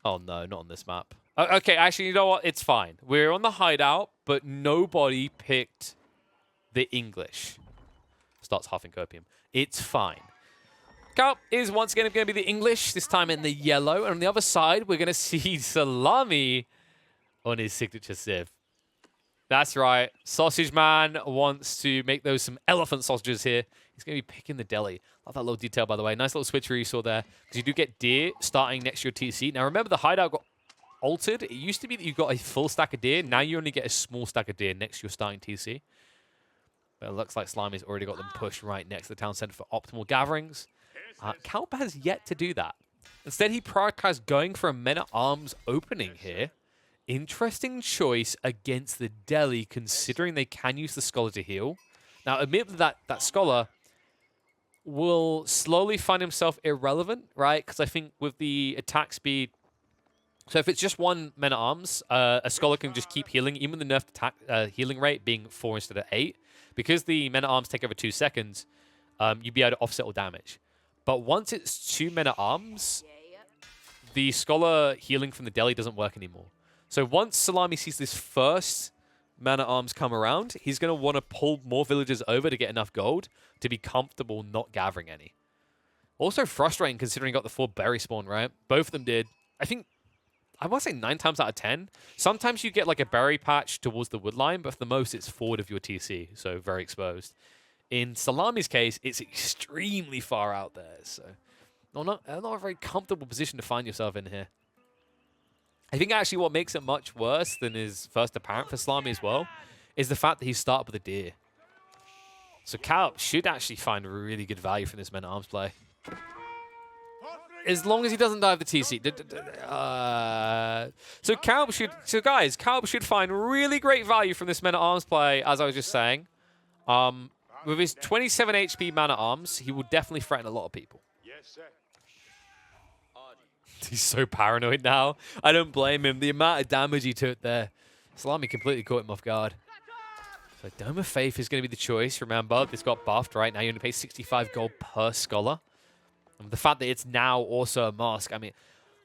Oh no, not on this map. Okay, actually, you know what? It's fine. We're on the hideout, but nobody picked the English. Starts huffing copium. It's fine. Calp is once again going to be the English, this time in the yellow. And on the other side, we're going to see Salami on his signature Civ. That's right. Sausage Man wants to make those some elephant sausages here. He's going to be picking the deli. Love that little detail, by the way. Nice little switcheroo you saw there. Because you do get deer starting next to your TC. Now, remember, the hideout got altered. It used to be that you got a full stack of deer. Now you only get a small stack of deer next to your starting TC. But it looks like Slimy's already got them pushed right next to the town center for optimal gatherings. Calp has yet to do that. Instead, he prioritized going for a Men-at-Arms opening here. Interesting choice against the deli, considering they can use the Scholar to heal. Now, admittedly, that Scholar will slowly find himself irrelevant, right? Because I think with the attack speed... So if it's just one Men-at-Arms, a Scholar can just keep healing, even the nerfed attack healing rate being 4 instead of 8. Because the Men-at-Arms take over 2 seconds, you'd be able to offset all damage. But once it's 2 Men-at-Arms, the Scholar healing from the deli doesn't work anymore. So once Salami sees this first Man-at-Arms come around, he's going to want to pull more villagers over to get enough gold to be comfortable not gathering any. Also frustrating considering he got the 4 berry spawn, right? Both of them did. I think, I want to say 9 times out of 10. Sometimes you get like a berry patch towards the wood line, but for the most it's forward of your TC, so very exposed. In Salami's case, it's extremely far out there, so not a very comfortable position to find yourself in here. I think actually what makes it much worse than is first apparent for Salami as well is the fact that he started with a deer. So Calp should actually find really good value from this Men-at-Arms play. As long as he doesn't die of the TC. So guys, Calp should find really great value from this Men-at-Arms play, as I was just saying. With his 27 HP Man-at-Arms, he will definitely threaten a lot of people. Yes, sir. He's so paranoid now. I don't blame him. The amount of damage he took there. Salami completely caught him off guard. So Dome of Faith is going to be the choice. Remember, this got buffed, right? Now you only pay 65 gold per Scholar. And the fact that it's now also a mask. I mean,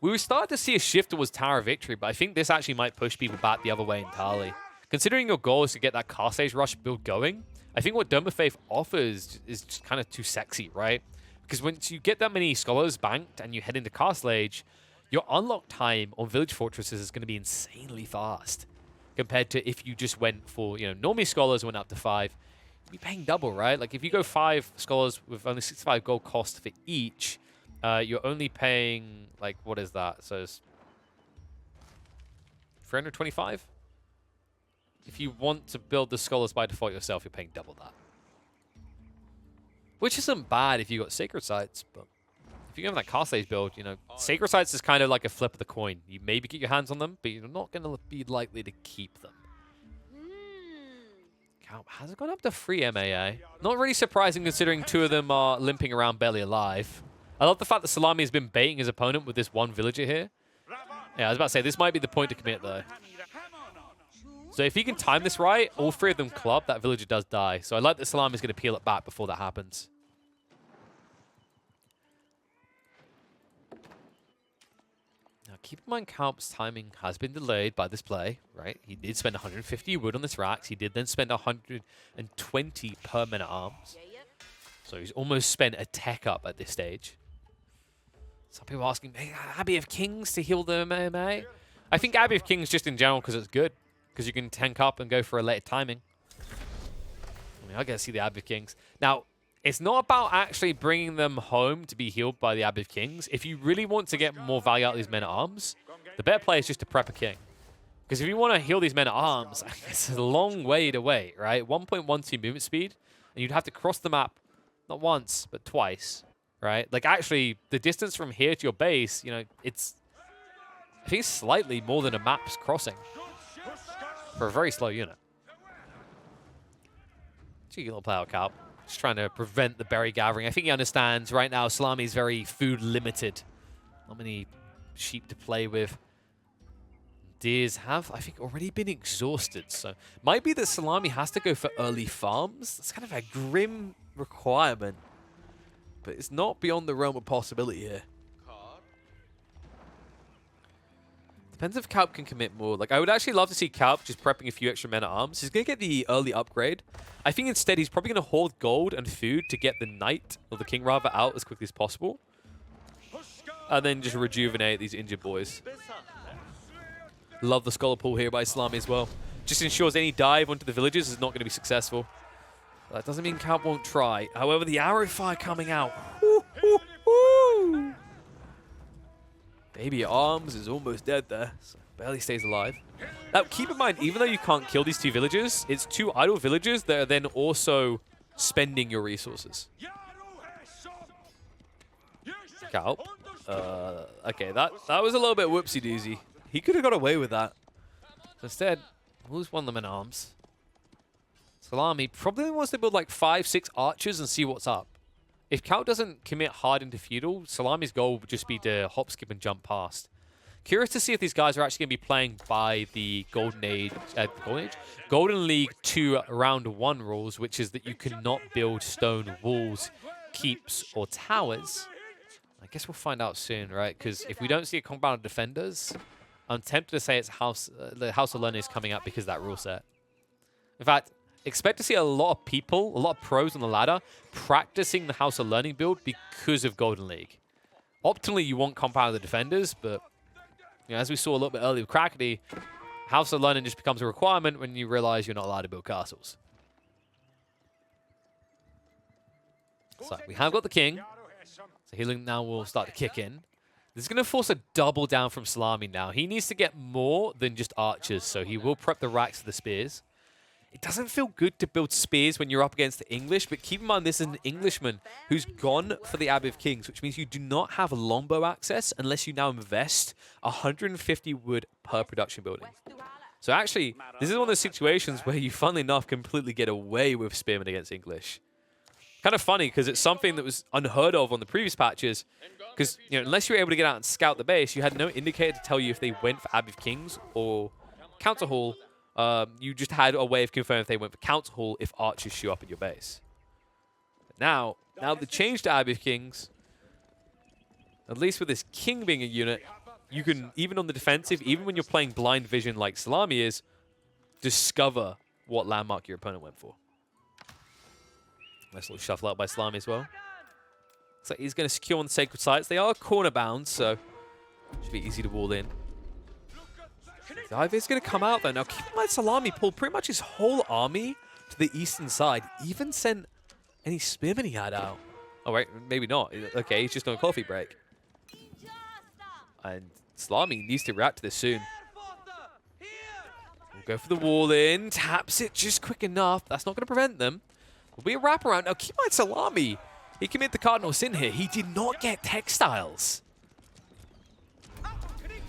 we were starting to see a shift towards Tower of Victory, but I think this actually might push people back the other way entirely. Considering your goal is to get that Cast Age Rush build going, I think what Dome of Faith offers is just kind of too sexy, right? Because once you get that many Scholars banked and you head into Castle Age, your unlock time on Village Fortresses is going to be insanely fast. Compared to if you just went for, normally Scholars went up to 5. You'd be paying double, right? Like if you go 5 Scholars with only 65 gold cost for each, you're only paying, like, what is that? So it's 325? If you want to build the Scholars by default yourself, you're paying double that. Which isn't bad if you got Sacred Sites, but if you have that Castle Age build, Sacred Sites is kind of like a flip of the coin. You maybe get your hands on them, but you're not going to be likely to keep them. Calp has gone up to 3 MAA. Not really surprising considering 2 of them are limping around barely alive. I love the fact that Salami has been baiting his opponent with this one villager here. Yeah, I was about to say, this might be the point to commit, though. So if he can time this right, all 3 of them club, that villager does die. So I like that Salami is going to peel it back before that happens. Now, keep in mind, Calp's timing has been delayed by this play, right? He did spend 150 wood on this Rax. He did then spend 120 per Men-at-Arms. So he's almost spent a tech up at this stage. Some people are asking, hey, Abbey of Kings to heal the MMA? I think Abbey of Kings just in general because it's good. Because you can tank up and go for a later timing. I mean, I gotta see the Abbey of Kings. Now, it's not about actually bringing them home to be healed by the Abbey of Kings. If you really want to get more value out of these Men-at-Arms, the better play is just to prep a king. Because if you want to heal these Men-at-Arms, it's a long way to wait, right? 1.12 movement speed, and you'd have to cross the map not once, but twice, right? Like, actually, the distance from here to your base, it's, I think, slightly more than a map's crossing. For a very slow unit. Cheeky little play out, Calp. Just trying to prevent the berry gathering. I think he understands right now Salami is very food limited. Not many sheep to play with. Deers have, I think, already been exhausted. So might be that Salami has to go for early farms. That's kind of a grim requirement. But it's not beyond the realm of possibility here. Depends if Kalp can commit more. Like, I would actually love to see Kalp just prepping a few extra men-at-arms. He's going to get the early upgrade. I think instead he's probably going to hoard gold and food to get the knight, or the king rather, out as quickly as possible. And then just rejuvenate these injured boys. Love the Scholar Pool here by Salami as well. Just ensures any dive onto the villages is not going to be successful. That doesn't mean Kalp won't try. However, the arrow fire coming out. Woo, woo, woo. Baby Arms is almost dead there. So barely stays alive. Now, keep in mind, even though you can't kill these two villagers, it's two idle villagers that are then also spending your resources. Kalp. Okay, that was a little bit whoopsie-doosy. He could have got away with that. So instead, who's one of them in arms? Salami probably wants to build like 5, 6 archers and see what's up. If Kalp doesn't commit hard into feudal, Salami's goal would just be to hop, skip, and jump past. Curious to see if these guys are actually going to be playing by the Golden League 2 round 1 rules, which is that you cannot build stone walls, keeps, or towers. I guess we'll find out soon, right? Because if we don't see a compound of defenders, I'm tempted to say it's the House of Learning is coming up because of that rule set. In fact, expect to see a lot of people, a lot of pros on the ladder, practicing the House of Learning build because of Golden League. Optimally, you want compound of the defenders, but you know, as we saw a little bit earlier with Crackety, House of Learning just becomes a requirement when you realize you're not allowed to build castles. So we have got the king. So healing now will start to kick in. This is going to force a double down from Salami now. He needs to get more than just archers, so he will prep the racks for the spears. It doesn't feel good to build spears when you're up against the English, but keep in mind this is an Englishman who's gone for the Abbey of Kings, which means you do not have longbow access unless you now invest 150 wood per production building. So actually, this is one of those situations where you, funnily enough, completely get away with spearmen against English. Kind of funny, because it's something that was unheard of on the previous patches, because you know, unless you were able to get out and scout the base, you had no indicator to tell you if they went for Abbey of Kings or Council Hall. You just had a way of confirming if they went for Council Hall if archers show up at your base. But now the change to Abbey of Kings, at least with this king being a unit, you can, even on the defensive, even when you're playing blind vision like Salami is, discover what landmark your opponent went for. Nice little shuffle out by Salami as well. So he's going to secure on the sacred sites. They are corner bound, so should be easy to wall in. Dive is going to come out though. Now keep in mind Salami pulled pretty much his whole army to the eastern side. Even sent any spearmen he had out. Oh wait, maybe not. Okay, he's just on a coffee break. And Salami needs to react to this soon. We'll go for the wall in. Taps it just quick enough. That's not going to prevent them. Will be a wraparound. Now keep in mind Salami. He committed the cardinal sin here. He did not get textiles.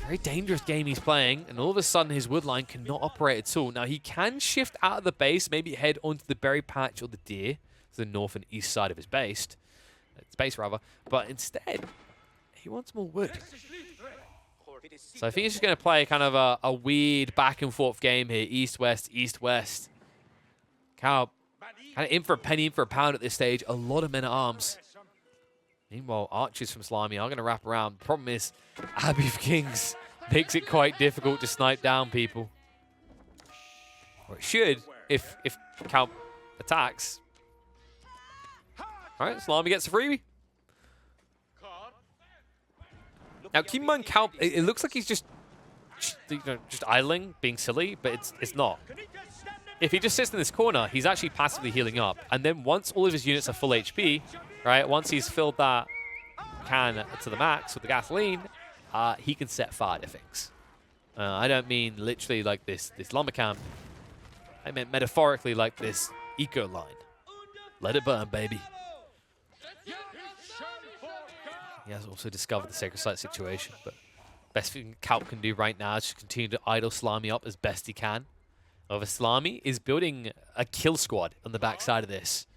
Very dangerous game he's playing, and all of a sudden his woodline cannot operate at all. Now he can shift out of the base, maybe head onto the berry patch or the deer, to the north and east side of his base. But instead, he wants more wood. So I think he's just going to play kind of a weird back and forth game here, east-west, east-west. Kalp kind of in for a penny, in for a pound at this stage. A lot of men-at-arms. Meanwhile, archers from Salami are going to wrap around. Problem is, Abbey of Kings makes it quite difficult to snipe down people. Or it should, if Kalp attacks. All right, Salami gets a freebie. Now, keep in mind, Kalp, it looks like he's just idling, being silly, but it's not. If he just sits in this corner, he's actually passively healing up. And then once all of his units are full HP, right, once he's filled that can to the max with the gasoline, he can set fire to things. I don't mean literally like this lumber camp. I meant metaphorically like this eco line. Let it burn, baby. He has also discovered the sacred site situation, but best thing Kalp can do right now is just continue to idle Salami up as best he can. However, Salami is building a kill squad on the backside of this.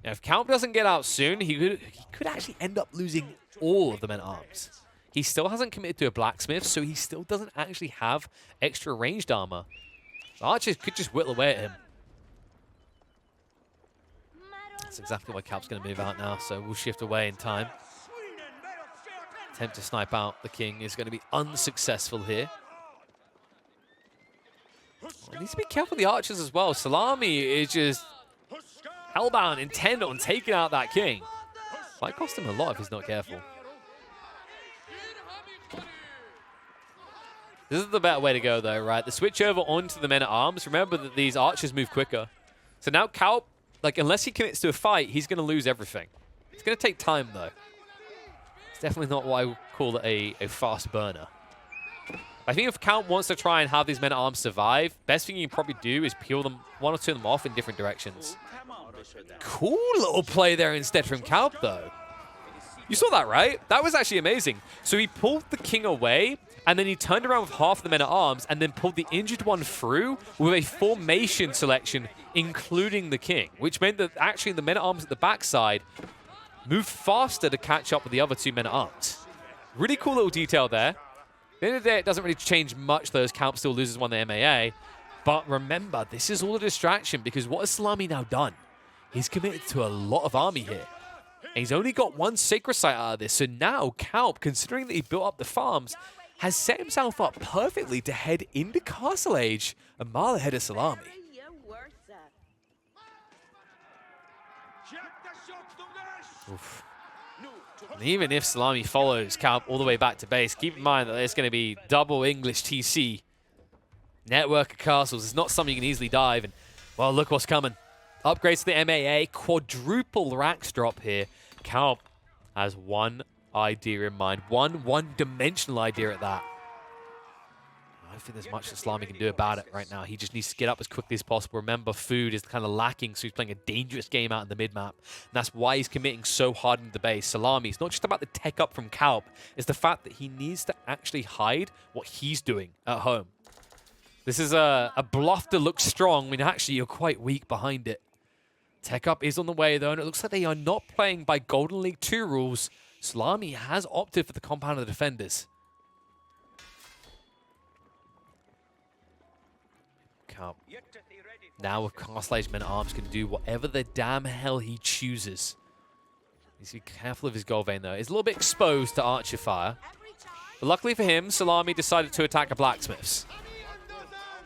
Now, if Kalp doesn't get out soon, he could actually end up losing all of the men-at-arms. He still hasn't committed to a blacksmith, so he still doesn't actually have extra ranged armor. The archers could just whittle away at him. That's exactly why Kalp's going to move out now, so we'll shift away in time. Attempt to snipe out the king is going to be unsuccessful here. He needs to be careful of the archers as well. Salami is just hellbound, intent on taking out that king. Might cost him a lot if he's not careful. This is the better way to go, though, right? The switch over onto the men-at-arms. Remember that these archers move quicker. So now Kaup, like, unless he commits to a fight, he's going to lose everything. It's going to take time, though. It's definitely not what I would call a fast burner. I think if Kaup wants to try and have these men-at-arms survive, best thing you can probably do is peel them, one or two of them off in different directions. Cool little play there instead from Kaup, though. You saw that, right? That was actually amazing. So he pulled the king away, and then he turned around with half the men-at-arms, and then pulled the injured one through with a formation selection, including the king, which meant that actually the men-at-arms at the backside moved faster to catch up with the other two men-at-arms. Really cool little detail there. At the end of the day, it doesn't really change much, though, as Kaup still loses one of the MAA. But remember, this is all a distraction, because what has Salami now done? He's committed to a lot of army here. And he's only got one Sacred Site out of this. So now Kaup, considering that he built up the farms, has set himself up perfectly to head into Castle Age a mile ahead of Salami. Oof. And even if Salami follows Kaup all the way back to base, keep in mind that it's going to be double English TC. Network of castles. It's not something you can easily dive. And, well, look what's coming. Upgrades to the MAA. Quadruple racks drop here. Kaup has one idea in mind. One-dimensional idea at that. I don't think there's much that Salami can do about it right now. He just needs to get up as quickly as possible. Remember, food is kind of lacking, so he's playing a dangerous game out in the mid-map. And that's why he's committing so hard into the base. Salami, it's not just about the tech up from Kaup. It's the fact that he needs to actually hide what he's doing at home. This is a bluff to look strong when actually you're quite weak behind it. Tech up is on the way, though, and it looks like they are not playing by Golden League 2 rules. Salami has opted for the compound of the defenders. Kaup, now with Castle Age men-at-arms, can do whatever the damn hell he chooses. He's to be careful of his gold vein, though. He's a little bit exposed to archer fire. But luckily for him, Salami decided to attack a blacksmith's.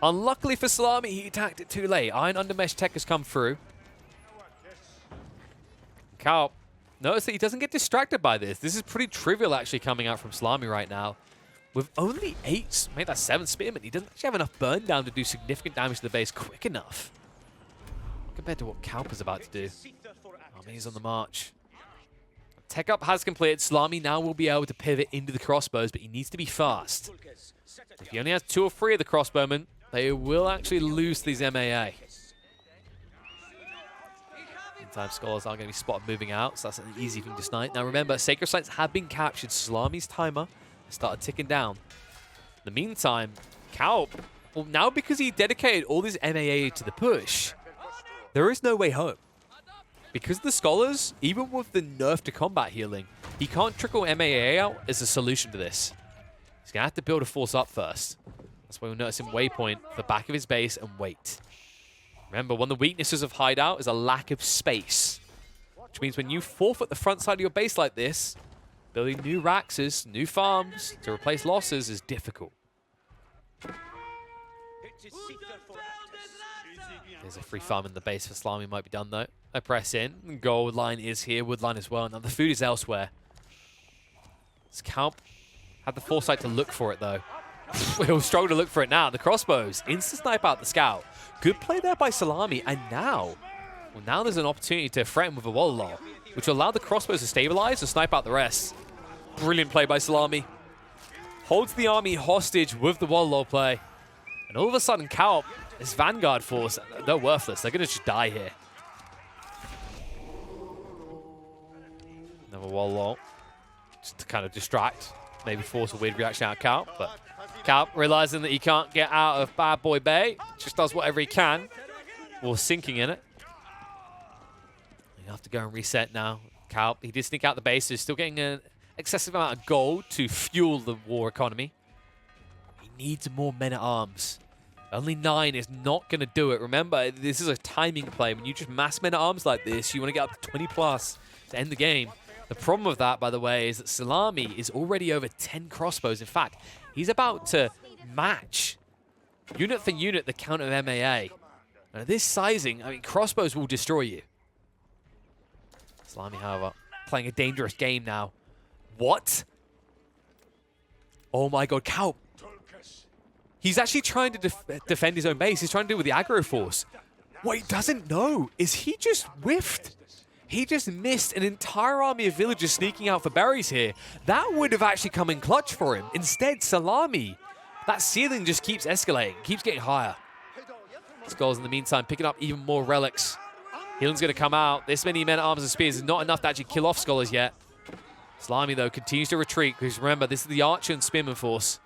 Unluckily for Salami, he attacked it too late. Iron Undermesh tech has come through. Kaup, notice that he doesn't get distracted by this. This is pretty trivial, actually, coming out from Salami right now. With only 8, maybe that's 7 spearmen, he doesn't actually have enough burn down to do significant damage to the base quick enough. Compared to what Kaup is about to do. He's on the march. Tech up has completed. Salami now will be able to pivot into the crossbows, but he needs to be fast. If he only has 2 or 3 of the crossbowmen, they will actually lose these MAA. Meantime, Scholars are going to be spotted moving out, so that's an easy thing to snipe. Now remember, Sacred Sites have been captured. Salami's timer has started ticking down. In the meantime, Kaup, well, now because he dedicated all his MAA to the push, there is no way home. Because the Scholars, even with the nerf to combat healing, he can't trickle MAA out as a solution to this. He's going to have to build a force up first. That's why we'll notice him waypoint the back of his base and wait. Remember, one of the weaknesses of Hideout is a lack of space. Which means when you forfeit the front side of your base like this, building new racks, new farms to replace losses is difficult. There's a free farm in the base for Salami, might be done though. I press in, gold line is here, wood line as well. Now the food is elsewhere. Kaup had the foresight to look for it though. He'll struggle to look for it now. The crossbows, instant snipe out the scout. Good play there by Salami, and now there's an opportunity to threaten with a wall lull, which will allow the crossbows to stabilize and snipe out the rest. Brilliant play by Salami. Holds the army hostage with the wall lull play. And all of a sudden, Kaup, this Vanguard force, they're worthless. They're going to just die here. Another wall lull, just to kind of distract, maybe force a weird reaction out of Kaup, but Kaup, realizing that he can't get out of Bad Boy Bay, just does whatever he can while sinking in it. You have to go and reset now. Kaup, he did sneak out the base, he's still getting an excessive amount of gold to fuel the war economy. He needs more men-at-arms. Only 9 is not going to do it. Remember, this is a timing play. When you just mass men-at-arms like this, you want to get up to 20 plus to end the game. The problem with that, by the way, is that Salami is already over 10 crossbows. In fact, he's about to match unit for unit, the count of MAA. And at this sizing, I mean, crossbows will destroy you. Salami, however, playing a dangerous game now. What? Oh my god, Kaup. He's actually trying to defend his own base. He's trying to do it with the aggro force. What he doesn't know is he just whiffed. He just missed an entire army of villagers sneaking out for berries here. That would have actually come in clutch for him. Instead, Salami, that ceiling just keeps escalating, keeps getting higher. Skulls in the meantime, picking up even more relics. Healing's going to come out. This many men at arms and spears is not enough to actually kill off Scholars yet. Salami, though, continues to retreat, because remember, this is the archer and spearman force.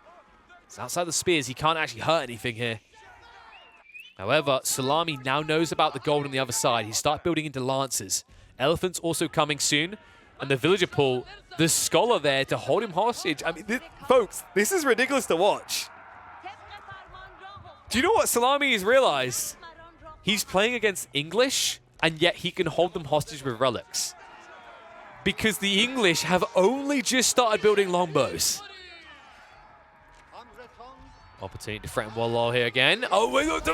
It's outside the spears. He can't actually hurt anything here. However, Salami now knows about the gold on the other side. He starts building into lancers. Elephants also coming soon. And the villager pool, the scholar there to hold him hostage. I mean, folks, this is ridiculous to watch. Do you know what Salami has realized? He's playing against English, and yet he can hold them hostage with relics. Because the English have only just started building longbows. Opportunity to threaten Wallol here again. Oh, my God,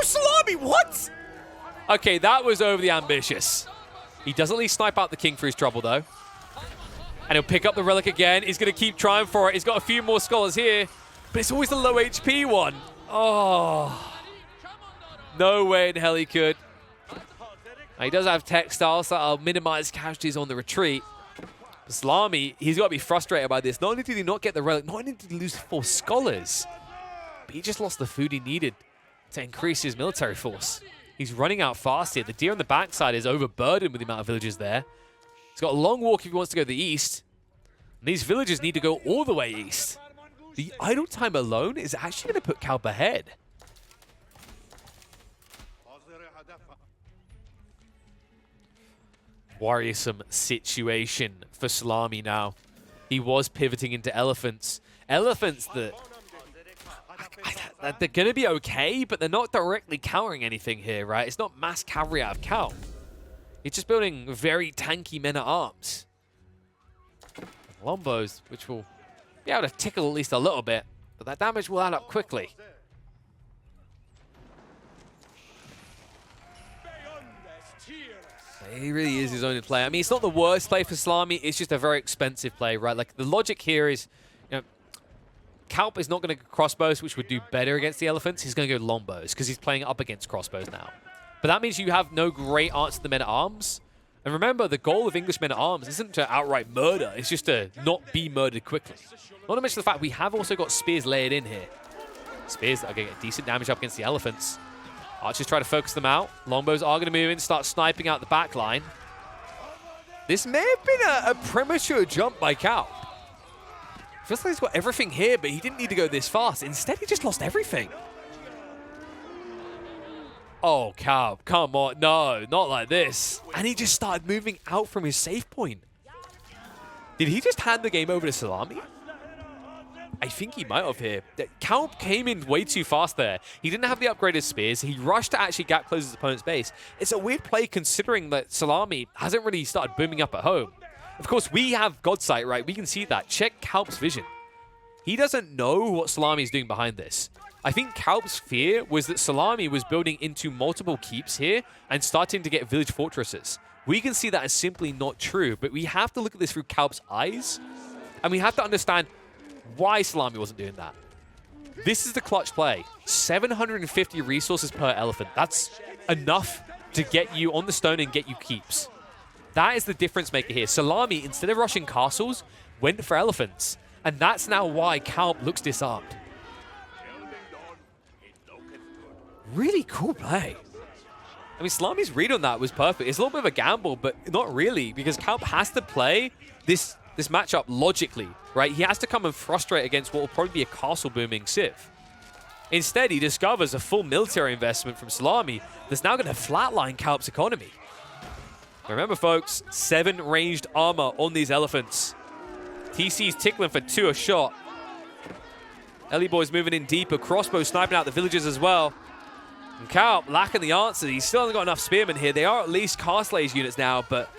Salami, what? Okay, that was overly ambitious. He doesn't at least snipe out the king for his trouble, though. And he'll pick up the relic again. He's going to keep trying for it. He's got a few more scholars here, but it's always the low HP one. Oh. No way in hell he could. Now, he does have textiles, so I'll minimize casualties on the retreat. But Salami, he's got to be frustrated by this. Not only did he not get the relic, not only did he lose 4 scholars, but he just lost the food he needed to increase his military force. He's running out fast here. The deer on the backside is overburdened with the amount of villagers there. He's got a long walk if he wants to go to the east. And these villagers need to go all the way east. The idle time alone is actually going to put Kaup ahead. Worrisome situation for Salami now. He was pivoting into elephants. Elephants that they're going to be okay, but they're not directly countering anything here, right? It's not mass cavalry out of Kaup. He's just building very tanky men-at-arms. Longbows, which will be able to tickle at least a little bit, but that damage will add up quickly. He really is his own play. I mean, it's not the worst play for Salami. It's just a very expensive play, right? Like, the logic here is, you know, Kaup is not going to go crossbows, which would do better against the elephants. He's going to go longbows because he's playing up against crossbows now. But that means you have no great answer to the men-at-arms. And remember, the goal of English men-at-arms isn't to outright murder. It's just to not be murdered quickly. Not to mention the fact we have also got spears layered in here. Spears that are going to get decent damage up against the elephants. Archers try to focus them out. Longbows are going to move in, start sniping out the back line. This may have been a premature jump by Kaup. Feels like he's got everything here, but he didn't need to go this fast. Instead, he just lost everything. Oh, Kaup, come on. No, not like this. And he just started moving out from his save point. Did he just hand the game over to Salami? I think he might have here. Kaup came in way too fast there. He didn't have the upgraded spears. He rushed to actually gap close his opponent's base. It's a weird play considering that Salami hasn't really started booming up at home. Of course, we have Godsight, right? We can see that. Check Kaup's vision. He doesn't know what Salami is doing behind this. I think Kaup's fear was that Salami was building into multiple keeps here and starting to get village fortresses. We can see that as simply not true, but we have to look at this through Kaup's eyes, and we have to understand why Salami wasn't doing that. This is the clutch play. 750 resources per elephant. That's enough to get you on the stone and get you keeps. That is the difference maker here. Salami, instead of rushing castles, went for elephants. And that's now why Kaup looks disarmed. Really cool play. I mean, Salami's read on that was perfect. It's a little bit of a gamble, but not really, because Kaup has to play this matchup logically, right? He has to come and frustrate against what will probably be a castle-booming Civ. Instead, he discovers a full military investment from Salami that's now going to flatline Kaup's economy. Remember, folks, 7 ranged armor on these elephants. TC's tickling for 2 a shot. Ellie Boy's moving in deeper. Crossbow sniping out the villagers as well. And Kaup lacking the answer. He still hasn't got enough spearmen here. They are at least Castlays units now, but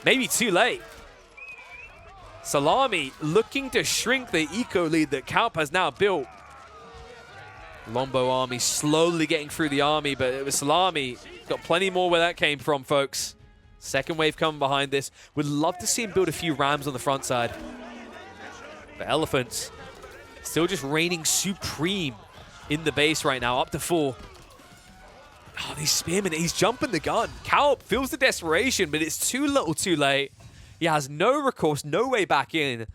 maybe too late. Salami looking to shrink the eco lead that Kaup has now built. Lombo army slowly getting through the army, but it was Salami. Got plenty more where that came from, folks. Second wave coming behind this. Would love to see him build a few rams on the front side. But Elephants still just reigning supreme in the base right now, up to 4. Oh, these spearmen, he's jumping the gun. Calp feels the desperation, but it's too little too late. He has no recourse, no way back in.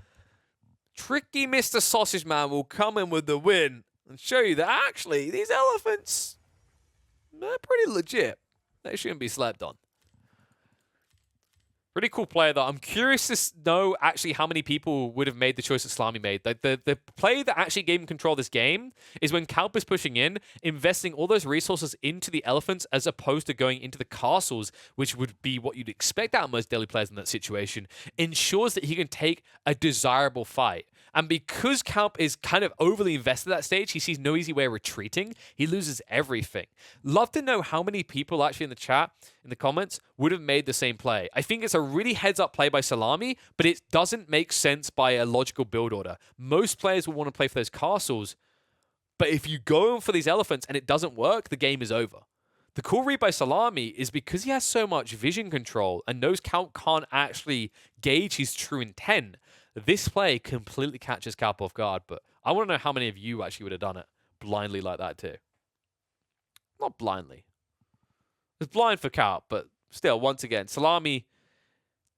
Tricky Mr. Sausage Man will come in with the win and show you that actually these Elephants, they're pretty legit. They shouldn't be slept on. Pretty cool player, though. I'm curious to know actually how many people would have made the choice that Salami made. Like the play that actually gave him control of this game is when Calp is pushing in, investing all those resources into the Elephants as opposed to going into the castles, which would be what you'd expect out of most Delhi players in that situation, ensures that he can take a desirable fight. And because Calp is kind of overly invested at that stage, he sees no easy way of retreating. He loses everything. Love to know how many people actually in the chat, in the comments, would have made the same play. I think it's a really heads-up play by Salami, but it doesn't make sense by a logical build order. Most players will want to play for those castles, but if you go for these Elephants and it doesn't work, the game is over. The cool read by Salami is because he has so much vision control and knows Calp can't actually gauge his true intent. This play completely catches Calp off guard, but I want to know how many of you actually would have done it blindly like that too. Not blindly. It's blind for Calp, but still, once again, Salami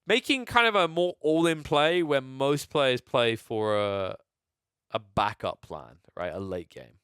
making kind of a more all-in play where most players play for a backup plan, right? A late game.